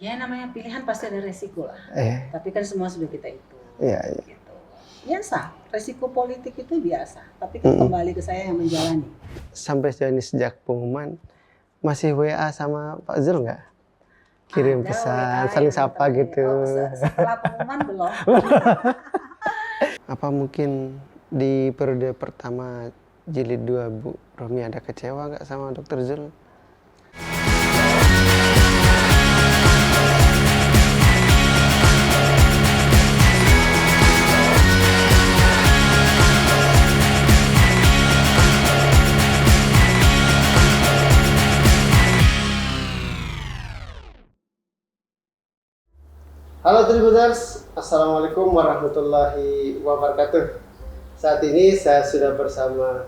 Ya namanya pilihan pasti ada resiko lah. Tapi kan semua sudah kita hitung. Iya. Gitu. Biasa, resiko politik itu biasa. Tapi kan kembali ke saya yang menjalani. Sampai sejauh ini sejak pengumuman masih WA sama Pak Zul nggak? Kirim Ada pesan, WA saling yang sapa gitu. Setelah pengumuman belum. Apa mungkin di periode pertama jilid 2 Bu Rohmi ada kecewa nggak sama Dr. Zul? Halo Tribuners, Assalamualaikum warahmatullahi wabarakatuh. Saat ini saya sudah bersama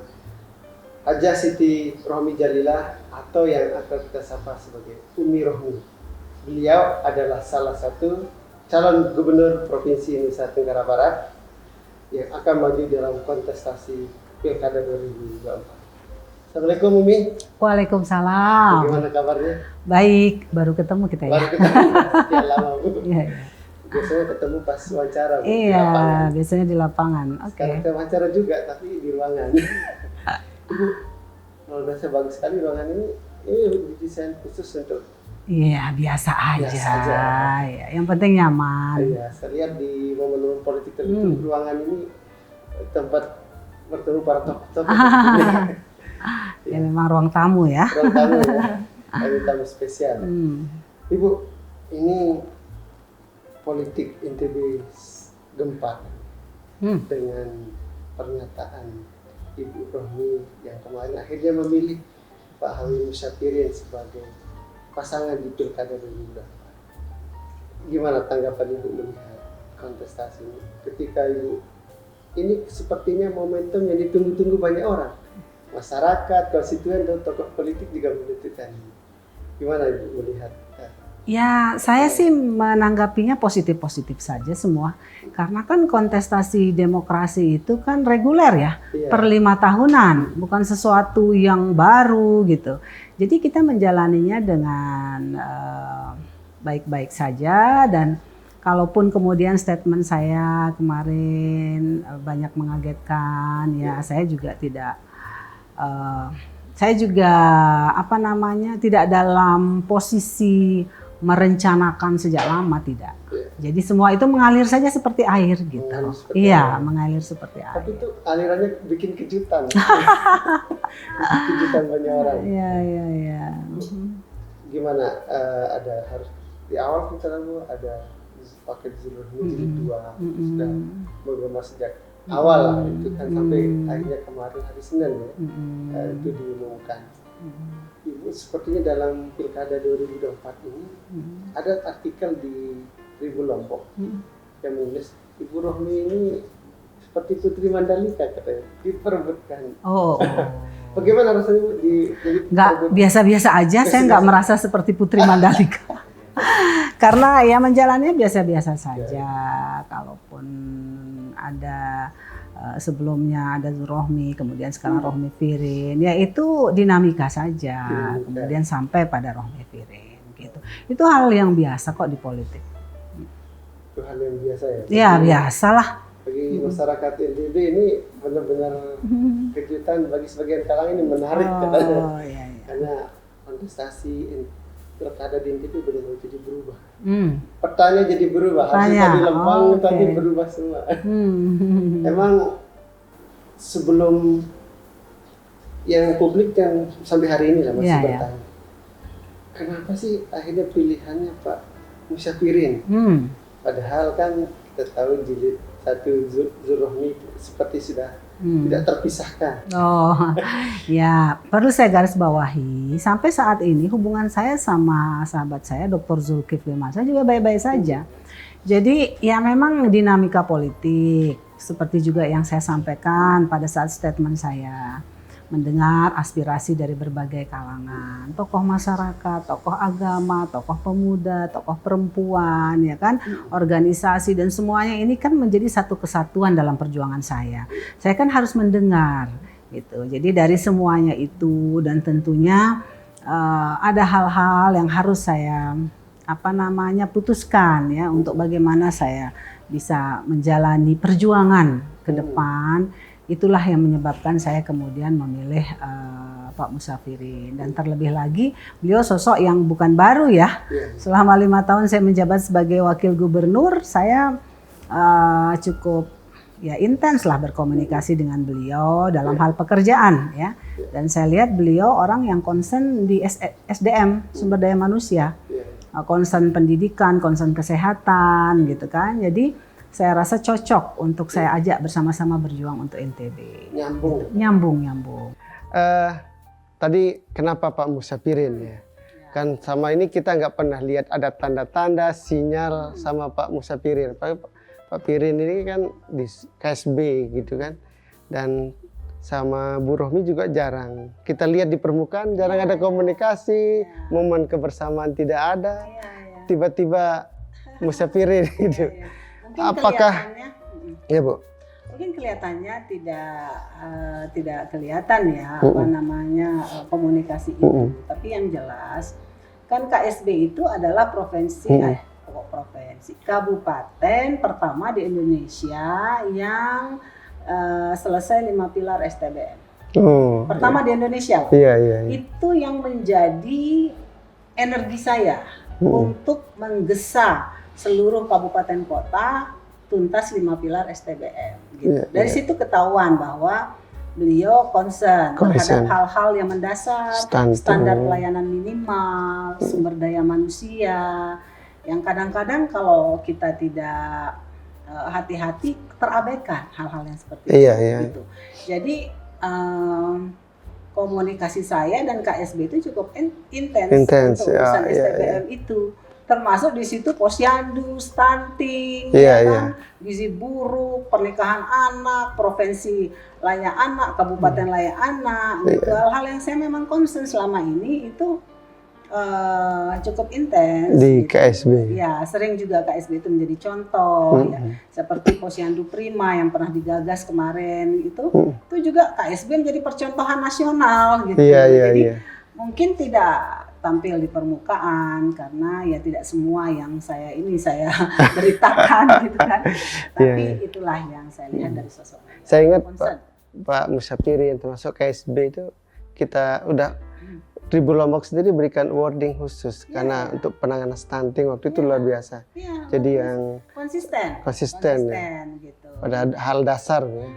Hajah Siti Rohmi Jalilah atau yang akan kita sapa sebagai Umi Rohmi. Beliau adalah salah satu calon gubernur Provinsi Nusa Tenggara Barat yang akan maju dalam kontestasi Pilkada 2024. Assalamualaikum Umi. Waalaikumsalam. Bagaimana kabarnya? Baik, baru ketemu kita ya. Baru ketemu, sekian lama Bu. Iya. Biasanya ketemu pas wawancara Bu, di Iya, lapangan. biasanya di lapangan. Oke. Sekarang kita wawancara juga, tapi di ruangan. Ibu, luar biasa bagus sekali ruangan ini. Ini didesain khusus untuk. Iya, biasa aja. Biasa aja. Ya, yang penting nyaman. Iya, saya lihat di momen-momen politik tertentu ruangan ini tempat bertemu para tokoh-tokoh. Ya memang ruang tamu ya. Ruang tamu ya, kami tamu spesial. Ibu, ini politik NTB gempa dengan pernyataan Ibu Rohmi yang kemarin akhirnya memilih Pak Hawi Musyafirin sebagai pasangan di Pilkada 2024. Gimana tanggapan Ibu melihat kontestasi ini? Ketika Ibu, ini sepertinya momentum yang ditunggu-tunggu banyak orang. Masyarakat, konstituen, dan tokoh politik juga menentukan. Gimana Ibu melihat? Ya, saya sih menanggapinya positif-positif saja semua. Karena kan kontestasi demokrasi itu kan reguler ya, per 5 tahunan, bukan sesuatu yang baru gitu. Jadi kita menjalaninya dengan baik-baik saja, dan kalaupun kemudian statement saya kemarin banyak mengagetkan, ya saya juga tidak, tidak dalam posisi merencanakan sejak lama, tidak. Jadi semua itu mengalir saja seperti air gitu. Mengalir seperti air. Tapi itu alirannya bikin kejutan. Kejutan banyak orang. Iya. Gimana? Ada harus di awal kita ada pakai Zul Rohmi jilid 2 sudah bergema sejak awal lah itu kan sampai akhirnya kemarin hari Senin ya itu diumumkan. Ibu sepertinya dalam Pilkada 2024 ini ada artikel di Ribu Lombok yang menulis Ibu Rohmi ini seperti Putri Mandalika katanya, diperebutkan. Bagaimana rasanya nggak biasa-biasa aja, saya nggak merasa seperti Putri Mandalika. Karena ya menjalannya biasa-biasa saja. Kalaupun ada sebelumnya ada Zul Rohmi, kemudian sekarang Rohmi Firin, ya itu dinamika saja. Kemudian sampai pada Rohmi Firin gitu. Itu hal yang biasa kok di politik. Itu hal yang biasa ya? Ya biasalah. Bagi masyarakat NTB ini benar-benar kejutan, bagi sebagian kalangan ini menarik katanya. Karena kontestasi Pilkada di NTB benar-benar jadi berubah. Petanya jadi berubah, harusnya di Lembang tadi berubah semua. Emang sebelum yang publik yang sampai hari ini lah masih bertanya, kenapa sih akhirnya pilihannya Pak Musyafirin? Padahal kan kita tahu jilid 1 Zul Rohmi seperti sudah tidak terpisahkan. Ya perlu saya garis bawahi, sampai saat ini hubungan saya sama sahabat saya Dr. Zulkifli Hasan juga baik-baik saja. Jadi ya memang dinamika politik seperti juga yang saya sampaikan pada saat statement saya, mendengar aspirasi dari berbagai kalangan, tokoh masyarakat, tokoh agama, tokoh pemuda, tokoh perempuan, ya kan, organisasi, dan semuanya ini kan menjadi satu kesatuan dalam perjuangan saya. Saya kan harus mendengar gitu. Jadi dari semuanya itu, dan tentunya ada hal-hal yang harus saya putuskan ya untuk bagaimana saya bisa menjalani perjuangan ke depan. Itulah yang menyebabkan saya kemudian memilih Pak Musafirin, dan terlebih lagi beliau sosok yang bukan baru ya. Selama 5 tahun saya menjabat sebagai wakil gubernur, saya cukup ya intens lah berkomunikasi dengan beliau dalam hal pekerjaan ya. Dan saya lihat beliau orang yang concern di SDM, sumber daya manusia, concern pendidikan, concern kesehatan gitu kan. Jadi saya rasa cocok untuk saya ajak bersama-sama berjuang untuk NTB. Nyambung. Tadi kenapa Pak Musafirin ya? Kan sama ini kita nggak pernah lihat ada tanda-tanda sinyal sama Pak Musafirin. Pak Pirin ini kan di KSB gitu kan, dan sama Bu Rohmi juga jarang. Kita lihat di permukaan jarang ada komunikasi, momen kebersamaan tidak ada. Tiba-tiba Musafirin gitu. Apakah ya Bu? Mungkin kelihatannya tidak kelihatan ya komunikasi itu. Tapi yang jelas kan KSB itu adalah provinsi kabupaten pertama di Indonesia yang selesai 5 pilar STBM. Pertama di Indonesia. Itu yang menjadi energi saya untuk menggesa seluruh kabupaten kota tuntas 5 pilar STBM. Gitu. Dari situ ketahuan bahwa beliau concern terhadap hal-hal yang mendasar, standar pelayanan minimal, sumber daya manusia, yang kadang-kadang kalau kita tidak hati-hati terabaikan hal-hal yang seperti itu. Gitu. Jadi komunikasi saya dan KSB itu cukup intens untuk urusan STBM itu. Termasuk di situ posyandu, stunting, gizi buruk, pernikahan anak, provinsi layak anak, kabupaten layak anak, gitu. Hal-hal yang saya memang concern selama ini itu cukup intens di gitu. KSB. Ya, sering juga KSB itu menjadi contoh, ya. Seperti posyandu prima yang pernah digagas kemarin itu juga KSB menjadi percontohan nasional gitu. Jadi mungkin tidak tampil di permukaan karena ya tidak semua yang saya beritakan gitu kan. Tapi itulah yang saya lihat dari sosok. Saya ingat Pak Musafirin termasuk KSB itu kita udah Tribu Lombok sendiri berikan awarding khusus karena untuk penanganan stunting waktu itu luar biasa. Jadi yang konsisten gitu. Pada hal dasar ya.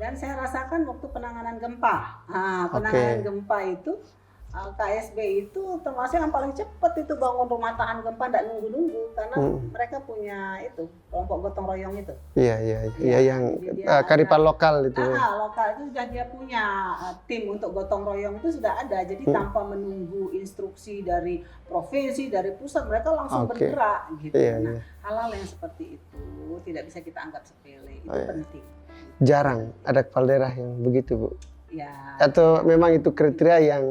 Dan saya rasakan waktu penanganan gempa. Penanganan gempa itu KSB itu termasuk yang paling cepat itu bangun rumah tahan gempa, tidak nunggu-nunggu karena mereka punya itu kelompok gotong royong itu. Yang kearifan lokal itu. Lokal itu sudah dia punya tim untuk gotong royong itu sudah ada. Jadi tanpa menunggu instruksi dari provinsi, dari pusat, mereka langsung bergerak gitu. Hal-hal yang seperti itu tidak bisa kita anggap sepele, itu penting. Jarang ada kepala daerah yang begitu, Bu. Ya. Atau memang itu kriteria yang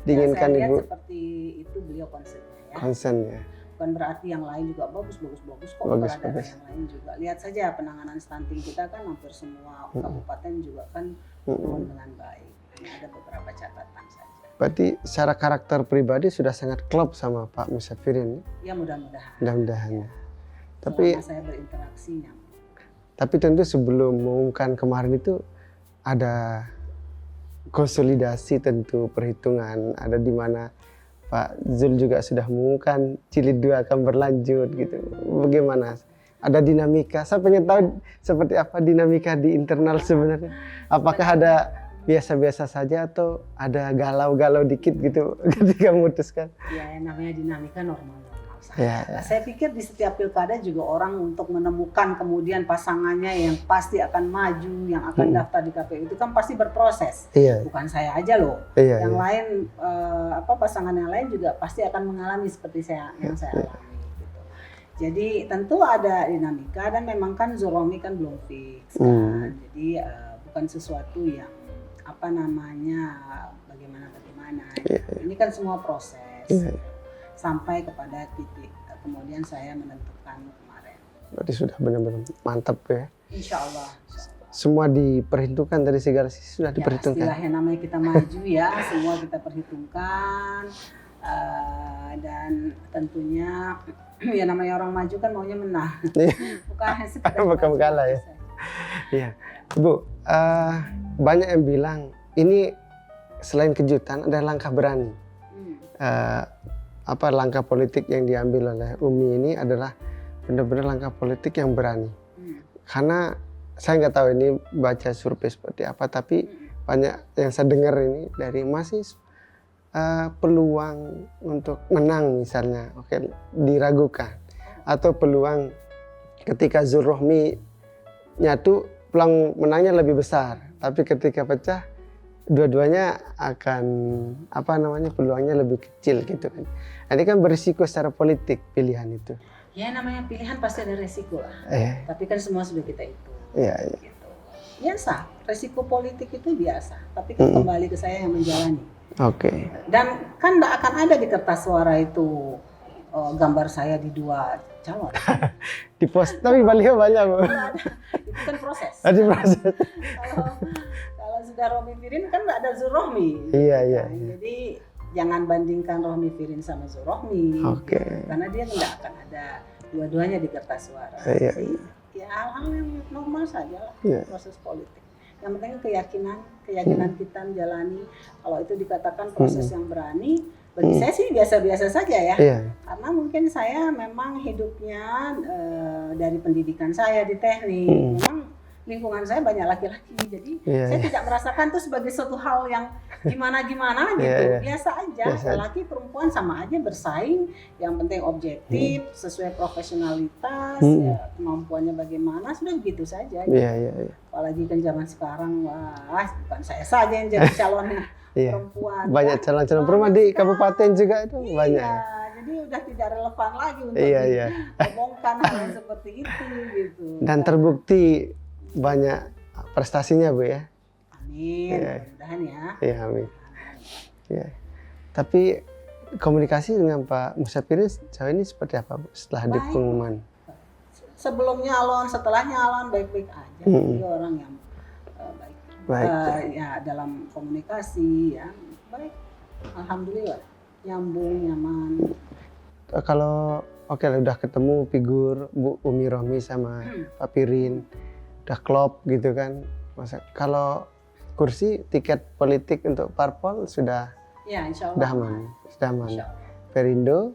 diinginkan saya lihat Ibu? Seperti itu beliau concernnya ya. Concern ya. Bukan berarti yang lain juga bagus kok, kepala daerah yang lain juga. Lihat saja penanganan stunting kita kan hampir semua kabupaten juga kan turun dengan baik. Ada beberapa catatan saja. Berarti secara karakter pribadi sudah sangat klop sama Pak Musafirin? Ya mudah-mudahan. Mudah-mudahan. Tapi saya berinteraksi nyambung. Tapi tentu sebelum mengumumkan kemarin itu ada konsolidasi, tentu perhitungan ada di mana Pak Zul juga sudah mengumumkan jilid 2 akan berlanjut gitu. Bagaimana? Ada dinamika. Saya pengen tahu seperti apa dinamika di internal sebenarnya. Apakah ada biasa-biasa saja atau ada galau-galau dikit gitu ketika memutuskan? Ya, yang namanya dinamika normal. Saya pikir di setiap pilkada juga orang untuk menemukan kemudian pasangannya yang pasti akan maju, yang akan daftar di KPU itu kan pasti berproses. Bukan saya aja loh. Yang lain pasangan yang lain juga pasti akan mengalami seperti yang saya alami. Gitu. Jadi tentu ada dinamika dan memang kan Rohmi kan belum fix kan. Jadi bukan sesuatu yang bagaimana. Ini kan semua proses. Sampai kepada titik kemudian saya menentukan kemarin. Berarti sudah benar-benar mantap ya. Insya Allah. Semua diperhitungkan dari segala sisi sudah diperhitungkan. Istilahnya namanya kita maju ya, semua kita perhitungkan. Dan tentunya ya namanya orang maju kan maunya menang, bukan sekedar Bukan kalah ya. Iya, Bu, banyak yang bilang ini selain kejutan ada langkah berani. Langkah politik yang diambil oleh Umi ini adalah benar-benar langkah politik yang berani. Karena saya nggak tahu ini baca survei seperti apa, tapi banyak yang saya dengar ini dari masih peluang untuk menang misalnya, diragukan, atau peluang ketika Zulrohmi nyatu peluang menangnya lebih besar, tapi ketika pecah dua-duanya akan peluangnya lebih kecil gitu kan. Ini kan berisiko secara politik pilihan itu. Ya namanya pilihan pasti ada resiko lah. Tapi kan semua sudah kita hitung. Iya. Gitu. Biasa, resiko politik itu biasa. Tapi kan kembali ke saya yang menjalani. Oke. Dan kan nggak akan ada di kertas suara itu gambar saya di 2 calon. Di post, tapi baliho banyak Bu. Itu kan proses. Ada proses. Kalau sudah Rohmi Firin kan nggak ada Zulrohmi. Iya. Jadi jangan bandingkan Rohmi Firin sama Zulrohmi. Oke. Karena dia nggak akan ada dua-duanya di kertas suara. Iya. Ya hal-hal yang normal saja lah, proses politik. Yang penting keyakinan kita menjalani. Kalau itu dikatakan proses yang berani, bagi saya sih biasa-biasa saja ya. Karena mungkin saya memang hidupnya dari pendidikan saya di teknik, memang lingkungan saya banyak laki-laki, jadi saya tidak merasakan itu sebagai suatu hal yang gimana-gimana gitu. Biasa aja, laki perempuan sama aja bersaing, yang penting objektif, sesuai profesionalitas, kemampuannya bagaimana, sudah begitu saja. Apalagi kan zaman sekarang, wah bukan saya saja yang jadi calon perempuan. Banyak calon-calon perempuan di kabupaten juga itu banyak. Jadi udah tidak relevan lagi untuk diomongkan hal yang seperti itu gitu. Dan terbukti banyak prestasinya Bu ya. Amin, mudah-mudahan ya. Iya, amin. Ya. Tapi komunikasi dengan Pak Musyafirin sejauh ini seperti apa Bu setelah di pengumuman? Sebelumnya alon, setelahnya alon, baik-baik aja. Dia orang yang baik. Ya dalam komunikasi ya baik. Alhamdulillah nyambung, nyaman. Kalau udah ketemu figur Bu Umi Rohmi sama Pak Firin, udah klop gitu kan. Kalau kursi tiket politik untuk parpol sudah insya Allah sudah aman. Perindo,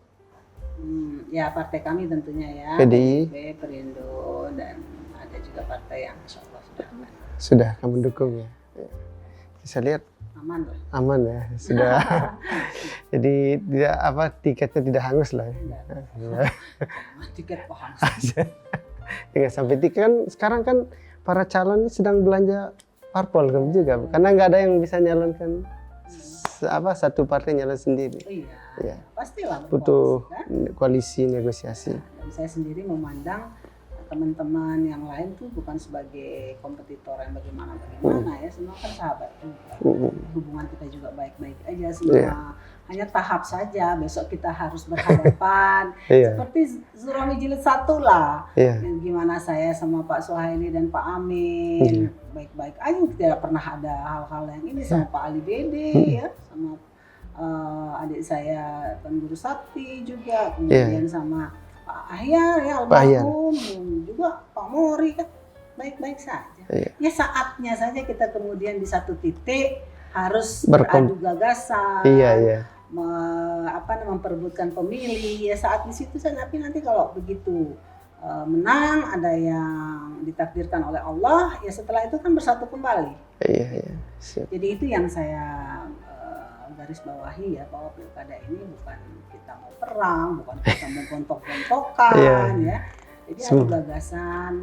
ya partai kami tentunya ya. PDI, Perindo, dan ada juga partai yang insya Allah sudah aman. Sudah kamu dukung ya. Saya lihat aman ya, sudah. Jadi tiketnya tidak hangus lah ya. Tiket kok hangus. Jangan sampai kan sekarang kan para calon ini sedang belanja parpol kan juga, karena nggak ada yang bisa nyalonkan satu partai nyalon sendiri. Iya. Pastilah butuh koalisi negosiasi. Dan saya sendiri memandang teman-teman yang lain tuh bukan sebagai kompetitor yang bagaimana ya, semua kan sahabat juga. Hubungan kita juga baik-baik aja semua. Hanya tahap saja, besok kita harus berhadapan. Seperti Zulrohmi Jilid 1 lah. Gimana saya sama Pak Suhaili dan Pak Amin, baik-baik aja, tidak pernah ada hal-hal yang ini. Sama Pak Ali Dede ya, sama adik saya Tuan Guru Sakti juga, kemudian sama Pak Ahyar ya almarhum, juga Pak Mori kan baik-baik saja. Ya saatnya saja kita kemudian di satu titik harus beradu gagasan. Memperebutkan pemilih ya, saat di situ saya nanti kalau begitu menang, ada yang ditakdirkan oleh Allah ya, setelah itu kan bersatu kembali. Siap. Jadi itu yang saya garis bawahi ya, bahwa pilkada ini bukan kita mau perang, bukan kita mau gontok-gontokan ya. Jadi ada gagasan,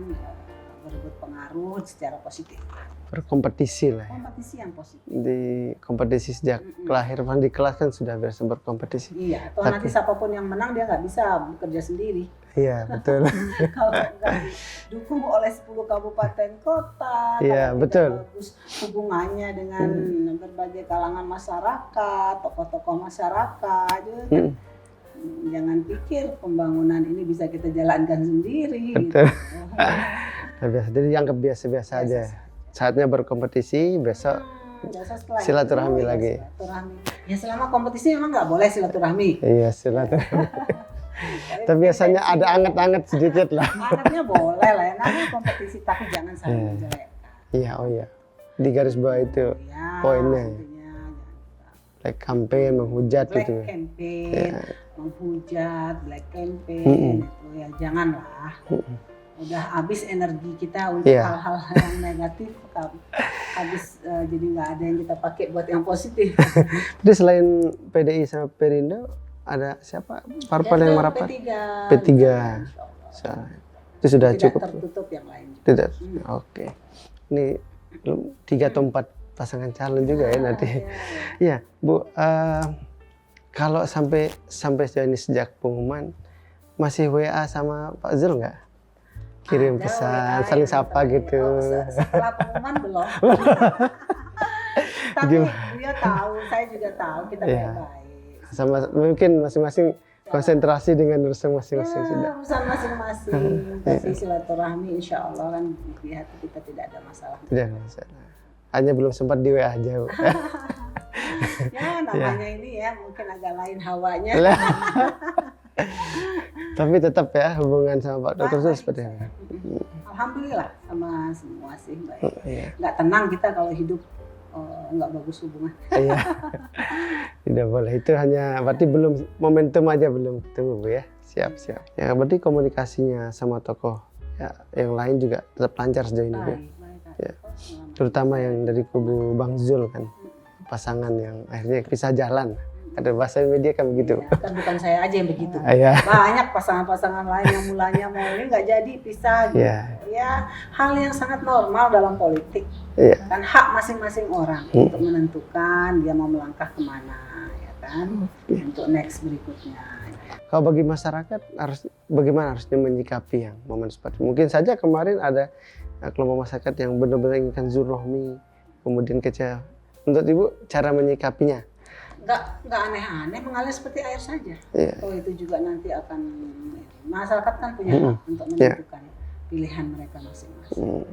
berebut pengaruh secara positif. Berkompetisi lah. Kompetisi yang positif. Di kompetisi sejak kelahiran di kelas kan sudah biasa berkompetisi. Iya, atau nanti siapapun yang menang dia nggak bisa bekerja sendiri. Iya, betul. Kalau nggak didukung oleh 10 kabupaten kota, betul. Bagus hubungannya dengan berbagai kalangan masyarakat, tokoh-tokoh masyarakat, juga. Jangan pikir pembangunan ini bisa kita jalankan sendiri. Betul. Jadi anggap biasa-biasa aja. Saatnya berkompetisi, besok Biasa setelah Silaturahmi itu, lagi. Silaturahmi. Ya selama kompetisi memang nggak boleh silaturahmi. Iya, silaturahmi. Tapi biasanya ada anget-anget sedikit lah. Anaknya boleh lah ya, namanya kompetisi, tapi jangan saling menjelekkan. Iya, oh iya. Di garis bawah itu Ya, poinnya. intinya Black campaign, menghujat black gitu. campaign, menghujat, black campaign itu ya janganlah. Udah habis energi kita untuk hal-hal yang negatif, habis jadi nggak ada yang kita pakai buat yang positif. Jadi selain PDI sama Perindo, ada siapa parpol yang merapat? P3. Itu sudah Tidak cukup. tertutup yang lain. Tidak. Oke. Ini 3 atau 4 pasangan calon juga ya nanti. Ya, Bu. Kalau sampai sejauh ini sejak pengumuman masih WA sama Pak Zul nggak? Kirim Ada pesan, WA saling yang sapa gitu. Setelah pengumuman belum. Tapi dia tahu, saya juga tahu kita baik-baik. Sama mungkin masing-masing konsentrasi dengan urusan masing-masing sudah. Urusan masing-masing. Tapi silaturahmi insya Allah kan di hati kita tidak ada masalah. Tidak ada masalah. Hanya belum sempat di WA aja. Ya namanya ini ya mungkin agak lain hawanya. Tapi tetap ya hubungan sama Pak Dr. Zul seperti apa? Alhamdulillah sama semua sih baik. Nggak tenang kita kalau hidup nggak bagus hubungan. Iya. Tidak boleh. Itu hanya berarti belum momentum aja belum ketemu Bu ya. Siap. Ya berarti komunikasinya sama tokoh ya yang lain juga tetap lancar sejauh ini Bu. Ya. Terutama yang dari kubu Bang Zul kan. Pasangan yang akhirnya pisah jalan. Ada bahasa media kan begitu. Ya, kan bukan saya aja yang begitu. Iya. Banyak pasangan-pasangan lain yang mulanya mau ini nggak jadi pisah gitu. Iya. Ya hal yang sangat normal dalam politik. Iya. Kan hak masing-masing orang untuk menentukan dia mau melangkah kemana, ya kan, untuk next berikutnya. Kalau bagi masyarakat bagaimana harusnya menyikapi yang momen seperti mungkin saja kemarin ada kelompok masyarakat yang benar-benar inginkan Zul Rohmi kemudian kecewa. Untuk Ibu cara menyikapinya? Nggak aneh-aneh, mengalir seperti air saja. Iya. Oh itu juga nanti akan masyarakat kan punya hak untuk menentukan pilihan mereka masing-masing.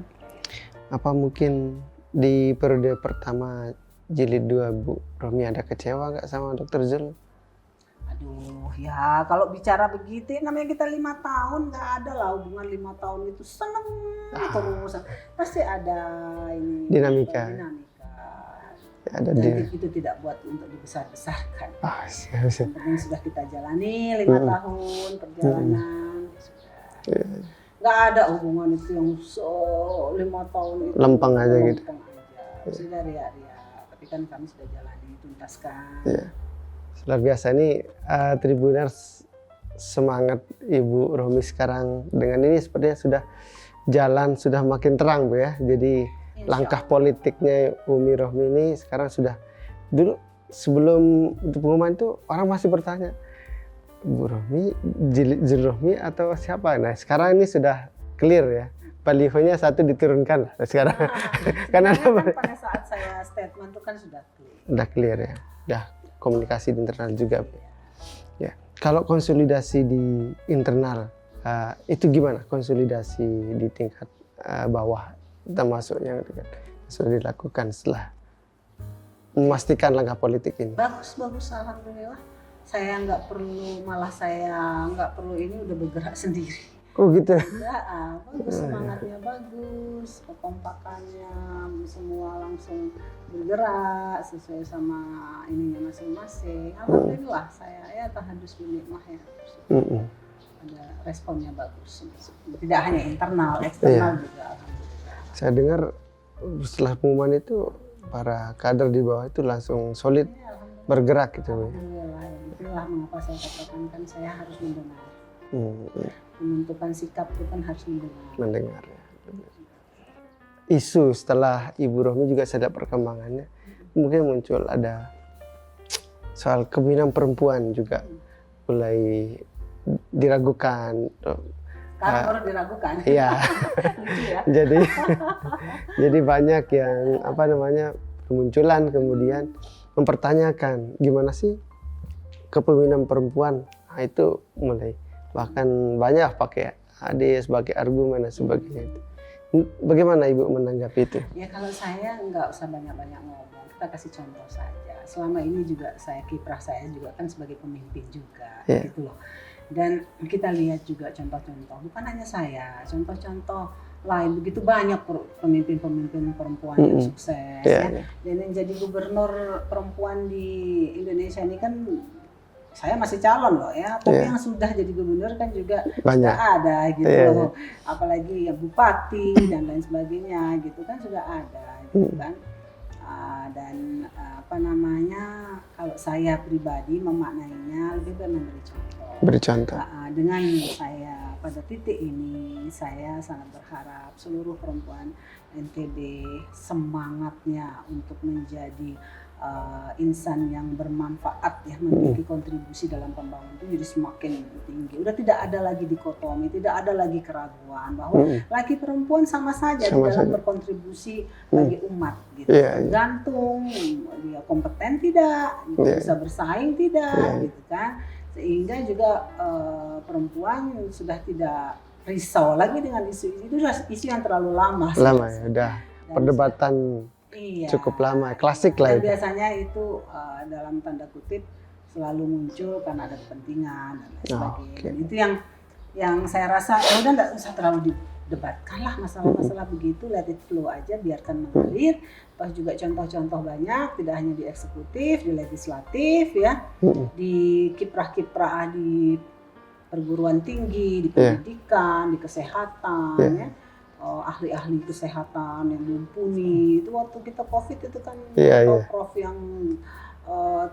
Apa mungkin di periode pertama jilid 2 Bu Rohmi ada kecewa nggak sama Dr. Zul? Aduh ya kalau bicara begitu namanya kita 5 tahun nggak ada lah hubungan 5 tahun itu seneng terus pasti ada ini dinamika. Ada dan itu tidak buat untuk dibesar-besarkan. Yang penting sudah kita jalani 5 tahun perjalanan nggak ada hubungan itu yang 5 tahun itu lempeng aja gitu. Sudah ria-ria tapi kan kami sudah jalani tuntaskan. Luar biasa ini Tribuners semangat Ibu Rohmi sekarang dengan ini sepertinya sudah jalan sudah makin terang Bu ya. Jadi langkah politiknya Umi Rohmi ini sekarang sudah dulu sebelum pengumuman itu orang masih bertanya Bu Rohmi, Zul Rohmi atau siapa? Nah sekarang ini sudah clear ya. Balihonya 1 diturunkan lah sekarang. Karena pada saat saya statement itu kan sudah clear. Udah clear ya. Udah komunikasi di internal juga. Ya. Kalau konsolidasi di internal itu gimana? Konsolidasi di tingkat bawah termasuk yang sudah dilakukan setelah memastikan langkah politik ini. Bagus alhamdulillah. Saya nggak perlu ini udah bergerak sendiri. Oh gitu. Bagus semangatnya bagus, kekompakannya semua langsung bergerak sesuai sama ininya masing-masing. Alhamdulillah saya ya tahadus binikmah ya. Ada responnya bagus. Tidak hanya internal, eksternal juga alhamdulillah. Saya dengar setelah pengumuman itu para kader di bawah itu langsung solid bergerak gitu. Alhamdulillah. Itulah mengapa saya katakan kan saya harus mendengar. Menentukan sikap itu kan harus mendengar. Ya. Isu setelah Ibu Rohmi juga sadar perkembangannya mungkin muncul ada soal kepemimpinan perempuan juga mulai diragukan. Sekarang baru diragukan. Iya. Ya. jadi banyak yang bermunculan kemudian mempertanyakan gimana sih kepemimpinan perempuan. Nah, itu mulai bahkan banyak pakai hadis sebagai argumen dan sebagainya itu. Bagaimana Ibu menanggapi itu? Ya kalau saya nggak usah banyak-banyak ngomong, kita kasih contoh saja. Selama ini juga kiprah saya juga kan sebagai pemimpin juga, gitu loh. Dan kita lihat juga contoh-contoh, bukan hanya saya, contoh-contoh lain begitu banyak pemimpin-pemimpin perempuan yang sukses. Dan yang jadi gubernur perempuan di Indonesia ini kan saya masih calon loh ya, tapi yang sudah jadi gubernur kan juga sudah ada gitu loh. Apalagi ya bupati dan lain sebagainya gitu kan sudah ada gitu kan. Dan apa namanya, kalau saya pribadi memaknainya lebih baik memberi contoh. Beri contoh. Dengan saya pada titik ini, saya sangat berharap seluruh perempuan NTB semangatnya untuk menjadi insan yang bermanfaat ya, memiliki kontribusi dalam pembangunan itu jadi semakin tinggi. Udah tidak ada lagi dikotomi, tidak ada lagi keraguan bahwa laki perempuan sama saja di dalam berkontribusi bagi umat gitu. Tergantung dia kompeten tidak, gitu, bisa bersaing tidak, gitu kan. Sehingga juga perempuan sudah tidak risau lagi dengan isu itu isu yang terlalu lama. Lama ya, udah perdebatan. Cukup lama, klasik lah. Dan biasanya itu dalam tanda kutip selalu muncul karena ada kepentingan dan lain sebagainya. Itu yang saya rasa udah nggak usah terlalu didebatkan lah masalah-masalah begitu, let it flow aja, biarkan mengalir. Toh juga contoh-contoh banyak, tidak hanya di eksekutif, di legislatif ya, di kiprah-kiprah di perguruan tinggi, di pendidikan, di kesehatan ya. Ahli-ahli kesehatan yang mumpuni itu waktu kita COVID itu kan Prof yang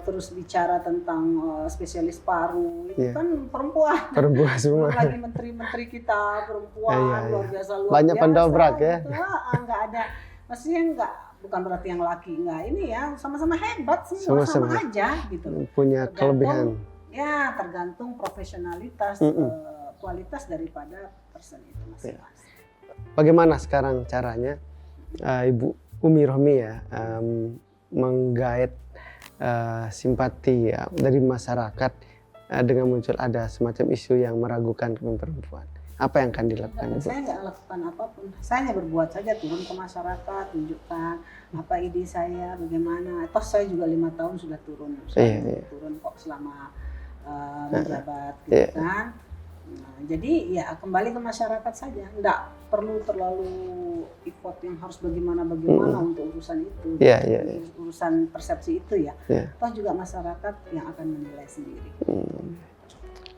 terus bicara tentang spesialis paru itu kan perempuan semua. Lagi menteri-menteri kita perempuan luar biasa banyak pendobrak ya. Nggak ada, maksudnya bukan berarti yang laki nggak ini ya, sama-sama hebat semua sama aja gitu. Punya kelebihan. Ya tergantung profesionalitas, kualitas daripada person itu masing-masing. Bagaimana sekarang caranya Ibu Umi Rohmi ya menggait simpati ya dari masyarakat dengan muncul ada semacam isu yang meragukan kepemimpinan perempuan? Apa yang akan dilakukan? Saya nggak lakukan apapun, saya hanya berbuat saja, turun ke masyarakat, tunjukkan apa ide saya, bagaimana. Toh saya juga 5 tahun sudah turun, turun kok selama menjabat gitu kan. Nah, jadi ya kembali ke masyarakat saja, nggak perlu terlalu effort yang harus bagaimana untuk urusan itu, urusan persepsi itu ya. Toh juga masyarakat yang akan menilai sendiri.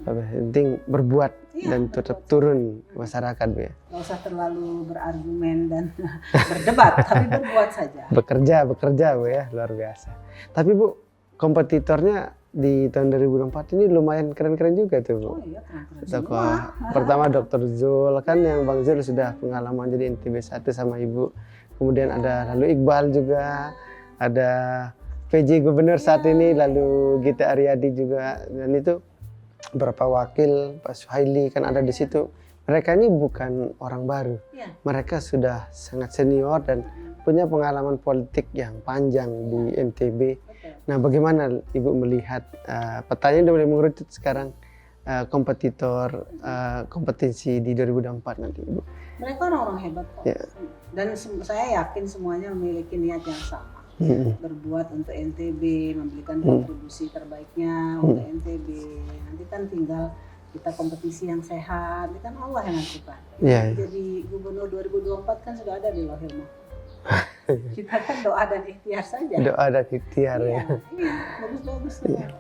Penting berbuat dan tetap turun masyarakat Bu ya. Nggak usah terlalu berargumen dan berdebat, tapi berbuat saja. Bekerja Bu ya, luar biasa. Tapi Bu, kompetitornya di tahun 2024 ini lumayan keren-keren juga tuh Bu. Keren-keren Tokoh pertama Dr. Zul kan, yang Bang Zul sudah pengalaman jadi NTB 1 sama Ibu. Kemudian ada lalu Iqbal juga, ada PJ Gubernur saat ini, lalu Gita Aryadi juga, dan itu beberapa wakil, Pak Suhaili kan ada di situ. Mereka ini bukan orang baru, mereka sudah sangat senior dan punya pengalaman politik yang panjang di NTB. Nah, bagaimana Ibu melihat petanya udah mulai mengerucut sekarang kompetitor kompetensi di 2024 nanti Ibu? Mereka orang-orang hebat kok. Dan saya yakin semuanya memiliki niat yang sama. Berbuat untuk NTB, memberikan kontribusi terbaiknya untuk NTB. Nanti kan tinggal kita kompetisi yang sehat, ini kan Allah yang menentukan. Jadi gubernur 2024 kan sudah ada di Lohil Mahfuz. Kita kan doa dan ikhtiar saja. Doa dan ikhtiar ya. Bagus-bagus. Luar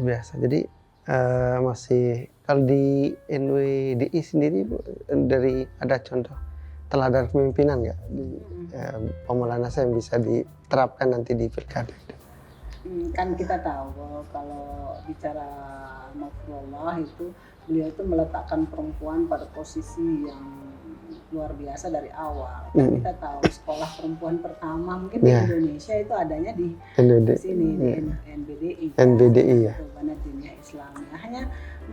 biasa. Jadi masih kalau di NWDI sendiri Bu, dari ada contoh teladan kepemimpinan nggak di Pemulanasa yang bisa diterapkan nanti di pilkada? Kan kita tahu kalau bicara Mafrullah itu beliau itu meletakkan perempuan pada posisi yang luar biasa dari awal. Kita tahu sekolah perempuan pertama mungkin di Indonesia itu adanya di sini di NBDI. NBDI ya. Bana Diniyah Islamiyah. Hanya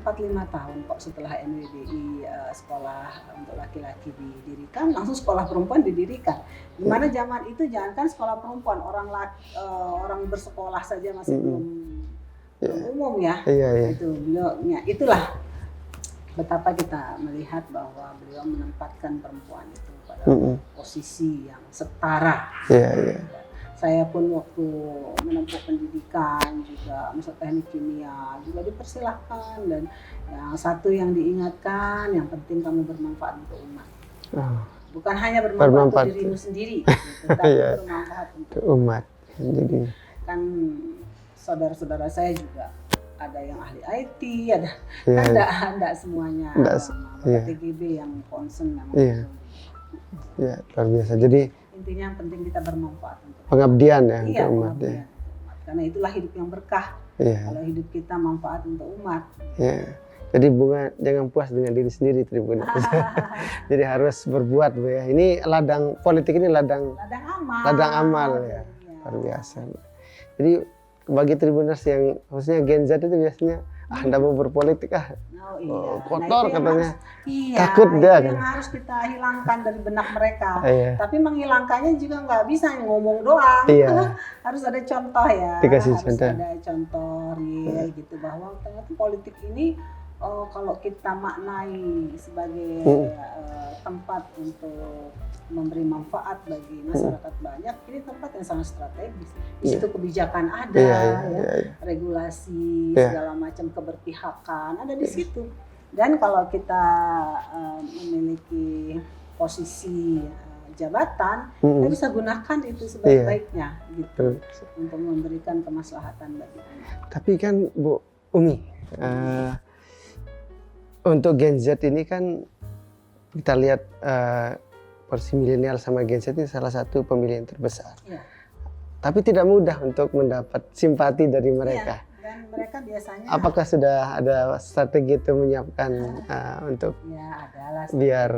4-5 tahun kok setelah NBDI sekolah untuk laki-laki didirikan, langsung sekolah perempuan didirikan. Di mana zaman itu jangankan sekolah perempuan, orang bersekolah saja masih belum umum ya. Itu beliau itulah betapa kita melihat bahwa beliau menempatkan perempuan itu pada posisi yang setara. Saya pun waktu menempuh pendidikan juga masuk teknik kimia juga dipersilahkan, dan yang satu yang diingatkan, yang penting kamu bermanfaat untuk umat. Bukan hanya bermanfaat untuk dirimu sendiri, tapi bermanfaat untuk umat. Jadi kan saudara-saudara saya juga ada yang ahli IT, ada kan enggak semuanya TGB yang concern memang. Ya, luar biasa. Jadi intinya yang penting kita bermanfaat untuk pengabdian ya untuk umat ya. Karena itulah hidup yang berkah. Kalau hidup kita manfaat untuk umat. Jadi jangan puas dengan diri sendiri, Tribuners. Jadi harus berbuat, Bu ya. Ini ladang politik, ini ladang amal ya. Luar biasa. Jadi bagi Tribuners yang khususnya Gen Z itu biasanya Anda mau berpolitik kotor katanya. Takut dia kan. Yang harus kita hilangkan dari benak mereka. Tapi menghilangkannya juga nggak bisa ngomong doang. Harus ada contoh ya. Dikasih harus ada contoh real gitu, bahwa ternyata politik ini kalau kita maknai sebagai tempat untuk memberi manfaat bagi masyarakat banyak, ini tempat yang sangat strategis. Di situ kebijakan ada, regulasi, segala macam keberpihakan ada di situ. Dan kalau kita memiliki posisi jabatan, kita bisa gunakan itu sebaik-baiknya gitu, untuk memberikan kemaslahatan bagi anak. Tapi kan Bu Umi, untuk Gen Z ini kan kita lihat porsi milenial sama Gen Z ini salah satu pemilih yang terbesar. Tapi tidak mudah untuk mendapat simpati dari mereka. Dan mereka biasanya. Apakah sudah ada strategi itu menyiapkan untuk? Adalah biar.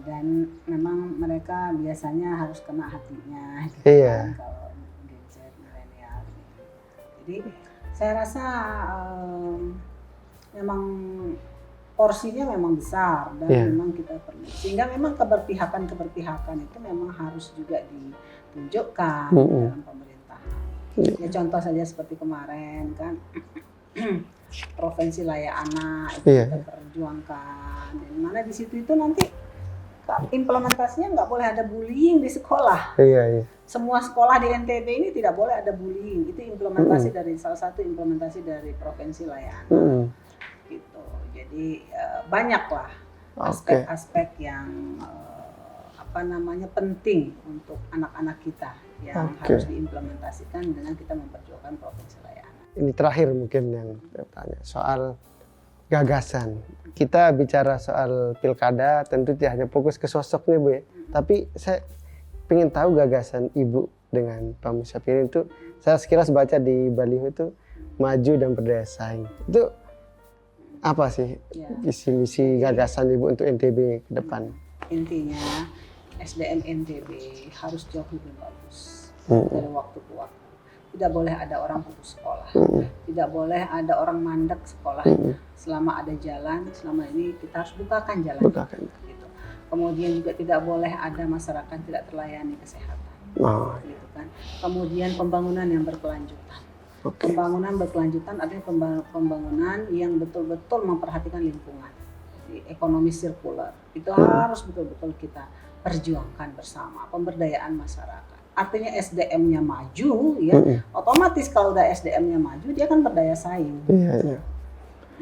Dan memang mereka biasanya harus kena hatinya. Gitu kan, kalau Gen Z milenial. Jadi saya rasa memang porsinya memang besar dan memang kita perlu, sehingga memang keberpihakan itu memang harus juga ditunjukkan dalam pemerintahan. Ya contoh saja seperti kemarin kan provinsi layak anak itu kita perjuangkan, dan mana di situ itu nanti implementasinya nggak boleh ada bullying di sekolah. Semua sekolah di NTB ini tidak boleh ada bullying. Itu implementasi dari salah satu implementasi dari provinsi layak anak. Gitu. Jadi banyaklah aspek-aspek yang penting untuk anak-anak kita yang harus diimplementasikan dengan kita memperjuangkan provinsi layak anak. Ini terakhir mungkin yang saya tanya soal gagasan. Kita bicara soal pilkada tentu tidak hanya fokus ke sosoknya, Bu ya. Tapi saya ingin tahu gagasan Ibu dengan Pak Musyafirin itu. Saya sekilas baca di baliho itu maju dan berdaya saing. Itu apa sih visi-misi gagasan Ibu untuk NTB ke depan? Intinya SDM NTB harus jauh lebih bagus dari waktu ke waktu. Tidak boleh ada orang putus sekolah, tidak boleh ada orang mandek sekolah. Selama ada jalan, selama ini kita harus bukakan jalan. Gitu. Kemudian juga tidak boleh ada masyarakat tidak terlayani kesehatan. Gitu kan. Kemudian pembangunan yang berkelanjutan. Pembangunan berkelanjutan adalah pembangunan yang betul-betul memperhatikan lingkungan. Jadi, ekonomi sirkular itu harus betul-betul kita perjuangkan bersama. Pemberdayaan masyarakat. Artinya SDM-nya maju, otomatis kalau udah SDM-nya maju dia kan berdaya saing.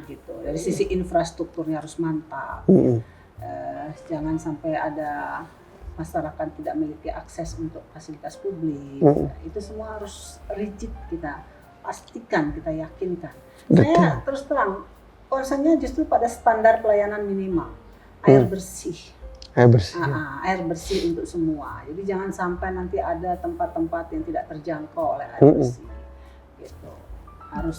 Gitu. Dari sisi infrastrukturnya harus mantap. Jangan sampai ada masyarakat tidak memiliki akses untuk fasilitas publik. Itu semua harus rigid kita pastikan, kita yakinkan. Saya terus terang, concernnya justru pada standar pelayanan minimal, air bersih. Air bersih untuk semua. Jadi jangan sampai nanti ada tempat-tempat yang tidak terjangkau oleh air bersih. Gitu.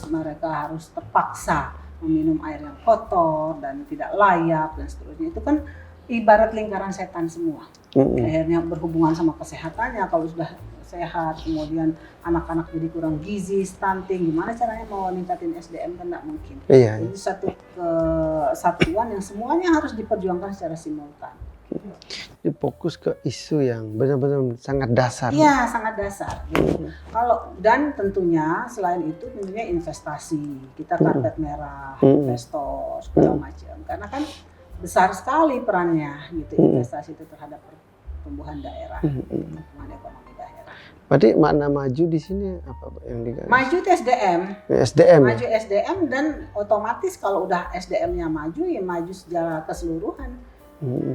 Mereka harus terpaksa meminum air yang kotor dan tidak layak dan seterusnya. Itu kan ibarat lingkaran setan semua. Akhirnya berhubungan sama kesehatannya. Kalau sudah sehat, kemudian anak-anak jadi kurang gizi, stunting, gimana caranya mau ningkatin SDM kan nggak mungkin. Jadi satu kesatuan yang semuanya harus diperjuangkan secara simultan. Jadi fokus ke isu yang benar-benar sangat dasar. Iya, sangat dasar. Gitu. Dan tentunya selain itu tentunya investasi. Kita karpet merah, investor, segala macam. Karena kan besar sekali perannya gitu investasi itu terhadap pertumbuhan daerah, pertumbuhan ekonomi daerah. Berarti makna maju di sini apa yang digaris? Maju itu SDM. SDM. Maju SDM dan otomatis kalau udah SDM-nya maju ya maju secara keseluruhan.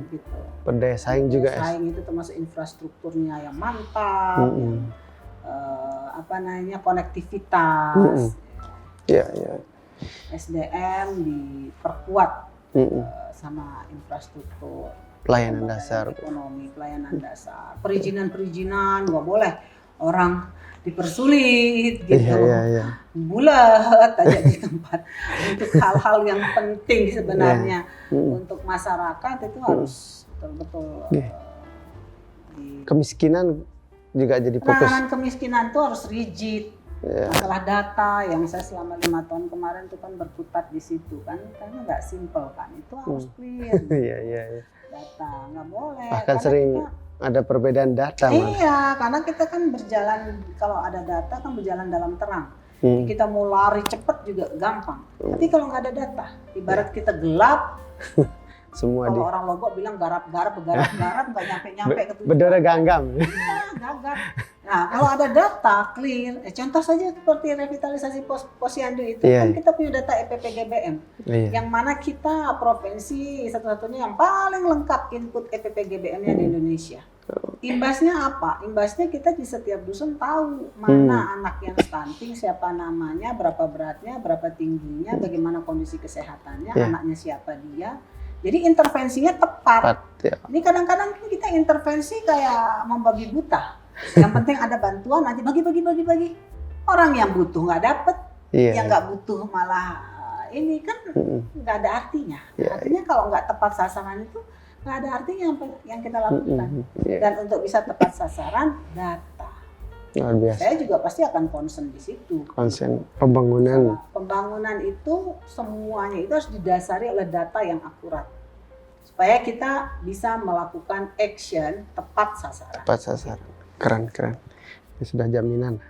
Gitu. Berdaya saing juga. Saing itu termasuk infrastrukturnya yang mantap, yang konektivitas. Ya. SDM diperkuat sama infrastruktur. Pelayanan dasar. Ekonomi, pelayanan dasar. Perizinan nggak boleh orang dipersulit gitu. Iya. Bulat aja di tempat. Untuk hal-hal yang penting sebenarnya untuk masyarakat itu harus betul-betul kemiskinan juga jadi fokus. Penanganan kemiskinan itu harus rigid. Masalah data yang saya selama 5 tahun kemarin itu kan berkutat di situ kan, karena nggak simple kan, itu harus clear. Iya. Data nggak boleh. Bahkan sering ada perbedaan data. Iya, karena kita kan berjalan, kalau ada data kan berjalan dalam terang. Kita mau lari cepat juga gampang. Tapi kalau nggak ada data, ibarat kita gelap, semua kalau orang Lombok bilang garap-garap nggak nyampe ke tujuan. Bedora ganggam. Iya, gagap. Nah, kalau ada data clear, contoh saja seperti revitalisasi Posyandu itu kan kita punya data EPPGBM, yang mana kita provinsi satu-satunya yang paling lengkap input EPPGBM-nya di Indonesia. Imbasnya apa? Imbasnya kita di setiap dusun tahu mana anak yang stunting, siapa namanya, berapa beratnya, berapa tingginya, bagaimana kondisi kesehatannya, anaknya siapa dia. Jadi intervensinya tepat. Ini kadang-kadang kita intervensi kayak membabi buta. Yang penting ada bantuan, nanti bagi. Orang yang butuh nggak dapet, yang nggak butuh malah ini kan nggak ada artinya. Artinya kalau nggak tepat sasaran itu nggak ada artinya yang kita lakukan. Dan untuk bisa tepat sasaran, data. Luar biasa. Saya juga pasti akan concern di situ. Concern pembangunan. Pembangunan itu semuanya itu harus didasari oleh data yang akurat. Supaya kita bisa melakukan action tepat sasaran. Tepat sasaran. Keren. Ini sudah jaminan.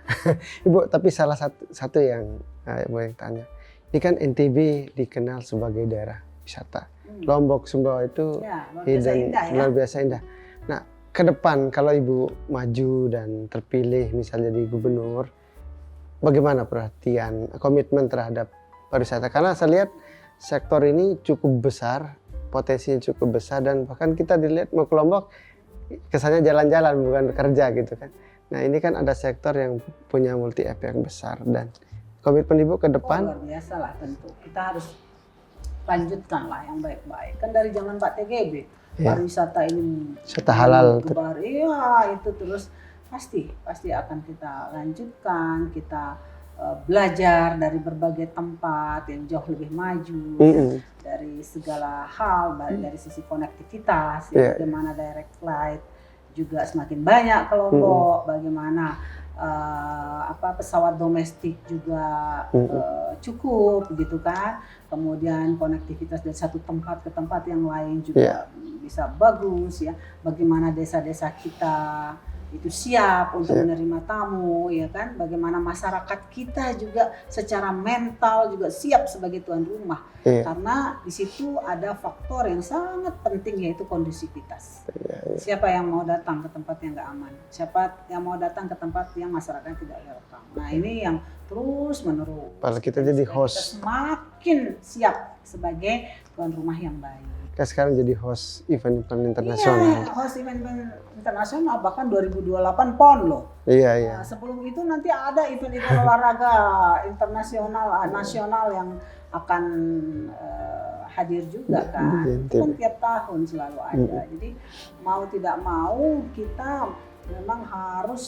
Ibu, tapi salah satu yang mau tanya. Ini kan NTB dikenal sebagai daerah wisata. Lombok Sumbawa itu luar biasa indah. Nah, ke depan kalau Ibu maju dan terpilih misalnya jadi gubernur, bagaimana perhatian, komitmen terhadap pariwisata? Karena saya lihat sektor ini cukup besar, potensinya cukup besar, dan bahkan kita dilihat mau ke Lombok kesannya jalan-jalan bukan kerja gitu kan. Nah, ini kan ada sektor yang punya multi efek besar, dan komitmen Ibu ke depan. Luar biasa lah tentu. Kita harus lanjutkan lah yang baik-baik. Kan dari zaman Pak TGB, pariwisata ini wisata halal. Iya, itu terus pasti akan kita lanjutkan. Kita belajar dari berbagai tempat yang jauh lebih maju, dari segala hal, dari sisi konektivitas, bagaimana direct flight juga semakin banyak ke Lombok, bagaimana pesawat domestik juga cukup gitu kan, kemudian konektivitas dari satu tempat ke tempat yang lain juga bisa bagus ya, bagaimana desa-desa kita itu siap untuk menerima tamu, ya kan? Bagaimana masyarakat kita juga secara mental juga siap sebagai tuan rumah, karena di situ ada faktor yang sangat penting yaitu kondusivitas. Siapa yang mau datang ke tempat yang nggak aman? Siapa yang mau datang ke tempat yang masyarakat tidak welcome? Nah, ini yang terus menerus. Kalau kita jadi host, kita semakin siap sebagai tuan rumah yang baik. Kita sekarang jadi host event-event internasional. Iya, host event-event internasional, bahkan 2028 PON loh. Iya. Nah, sebelum itu nanti ada event-event olahraga internasional, nasional yang akan hadir juga kan. Itu kan tiap tahun selalu ada. Jadi mau tidak mau kita memang harus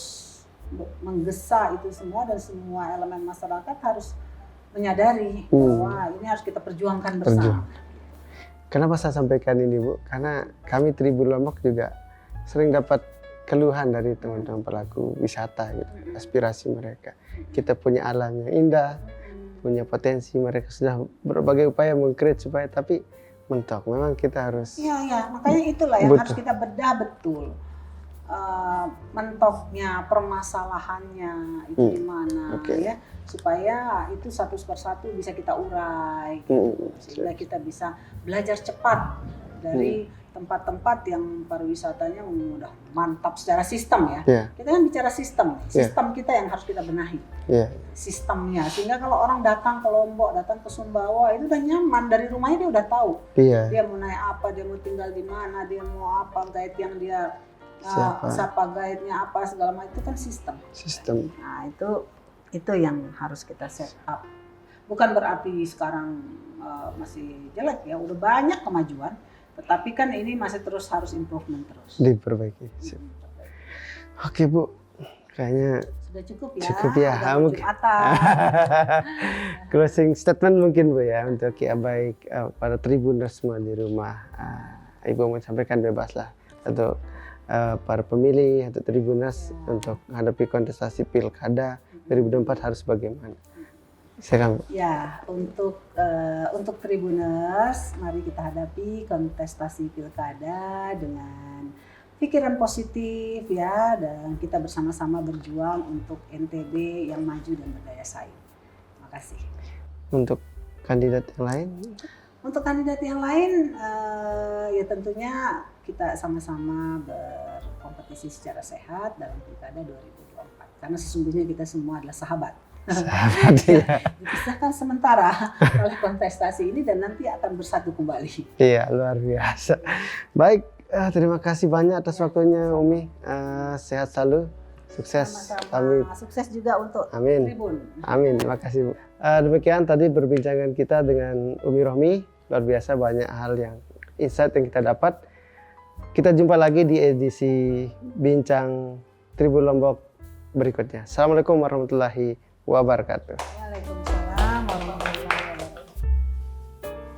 menggesa itu semua, dan semua elemen masyarakat harus menyadari bahwa ini harus kita perjuangkan bersama. Kenapa saya sampaikan ini, Bu? Karena kami Tribun Lombok juga sering dapat keluhan dari teman-teman pelaku wisata gitu, aspirasi mereka. Kita punya alam yang indah, punya potensi, mereka sudah berbagai upaya meng-create supaya, tapi mentok. Memang kita harus Iya, makanya itulah yang harus kita bedah betul. Mentoknya, permasalahannya itu di mana ya, supaya itu satu persatu bisa kita urai, gitu. Sehingga kita bisa belajar cepat dari tempat-tempat yang pariwisatanya udah mantap secara sistem ya. Kita kan bicara sistem kita yang harus kita benahi, sistemnya, sehingga kalau orang datang ke Lombok, datang ke Sumbawa itu udah nyaman, dari rumahnya dia udah tahu dia mau naik apa, dia mau tinggal di mana, dia mau apa, guide yang dia siapa guide-nya apa segala macam, itu kan sistem. Nah itu yang harus kita set up. Bukan berarti sekarang masih jelek ya, udah banyak kemajuan, tetapi kan ini masih terus harus improvement terus. Diperbaiki. Oke Bu, kayaknya sudah cukup ya. Cukup ya. Closing statement mungkin Bu ya untuk baik para Tribuners semua di rumah. Ibu mau sampaikan bebas lah untuk para pemilih atau Tribuners untuk menghadapi kontestasi Pilkada 2024 harus bagaimana? Silakan. Ya, untuk Tribuners, mari kita hadapi kontestasi Pilkada dengan pikiran positif ya, dan kita bersama-sama berjuang untuk NTB yang maju dan berdaya saing. Terima kasih. Untuk kandidat yang lain? Untuk kandidat yang lain, ya tentunya kita sama-sama berkompetisi secara sehat dalam Pilkada 2024. Karena sesungguhnya kita semua adalah sahabat. Dipisahkan sementara oleh kontestasi ini dan nanti akan bersatu kembali. Iya, luar biasa. Baik, terima kasih banyak atas waktunya Umi. Sehat selalu, sukses. Sama-sama. Sukses juga untuk Tribun. Amin, terima kasih Bu. Demikian tadi perbincangan kita dengan Umi Rohmi. Luar biasa, banyak hal yang insight yang kita dapat. Kita jumpa lagi di edisi Bincang Tribun Lombok berikutnya. Assalamualaikum warahmatullahi wabarakatuh.